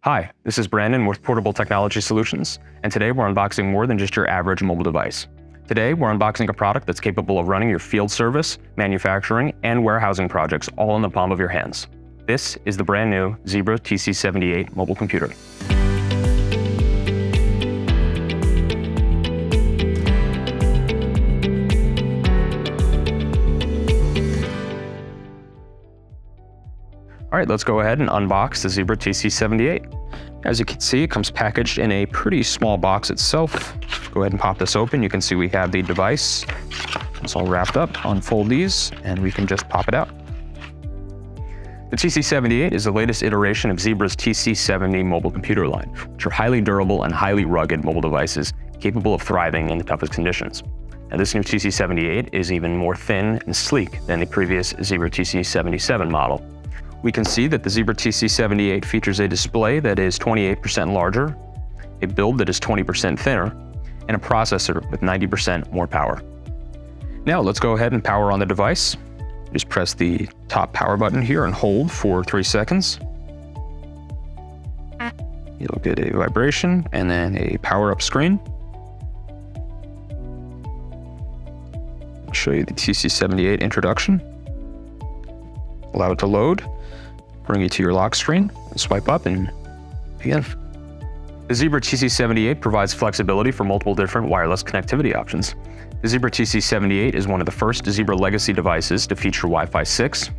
Hi, this is Brandon with Portable Technology Solutions, and today we're unboxing more than just your average mobile device. Today, we're unboxing a product that's capable of running your field service, manufacturing, and warehousing projects all in the palm of your hands. This is the brand new Zebra TC78 mobile computer. All right, let's go ahead and unbox the Zebra TC78. As you can see, it comes packaged in a pretty small box itself. Go ahead and pop this open. You can see we have the device. It's all wrapped up. Unfold these, and we can just pop it out. The TC78 is the latest iteration of Zebra's TC70 mobile computer line, which are highly durable and highly rugged mobile devices capable of thriving in the toughest conditions. Now, this new TC78 is even more thin and sleek than the previous Zebra TC77 model. We can see that the Zebra TC78 features a display that is 28% larger, a build that is 20% thinner, and a processor with 90% more power. Now let's go ahead and power on the device. Just press the top power button here and hold for 3 seconds. You'll get a vibration and then a power up screen. I'll show you the TC78 introduction. Allow it to load. Bring you to your lock screen, swipe up and begin. The Zebra TC78 provides flexibility for multiple different wireless connectivity options. The Zebra TC78 is one of the first Zebra legacy devices to feature Wi-Fi 6.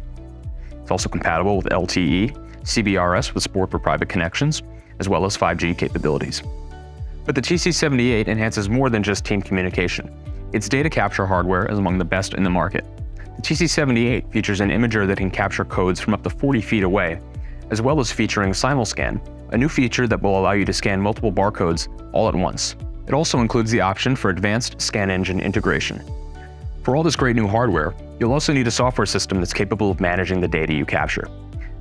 It's also compatible with LTE, CBRS with support for private connections, as well as 5G capabilities. But the TC78 enhances more than just team communication. Its data capture hardware is among the best in the market. The TC78 features an imager that can capture codes from up to 40 feet away, as well as featuring Simulscan, a new feature that will allow you to scan multiple barcodes all at once. It also includes the option for advanced scan engine integration. For all this great new hardware, you'll also need a software system that's capable of managing the data you capture.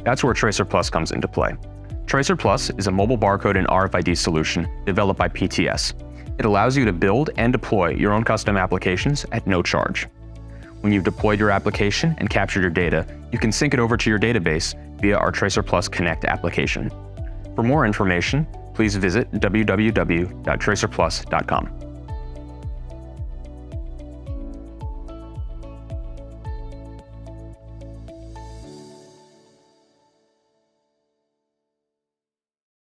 That's where TracerPlus comes into play. TracerPlus is a mobile barcode and RFID solution developed by PTS. It allows you to build and deploy your own custom applications at no charge. When you've deployed your application and captured your data, you can sync it over to your database via our TracerPlus Connect application. For more information, please visit www.tracerplus.com.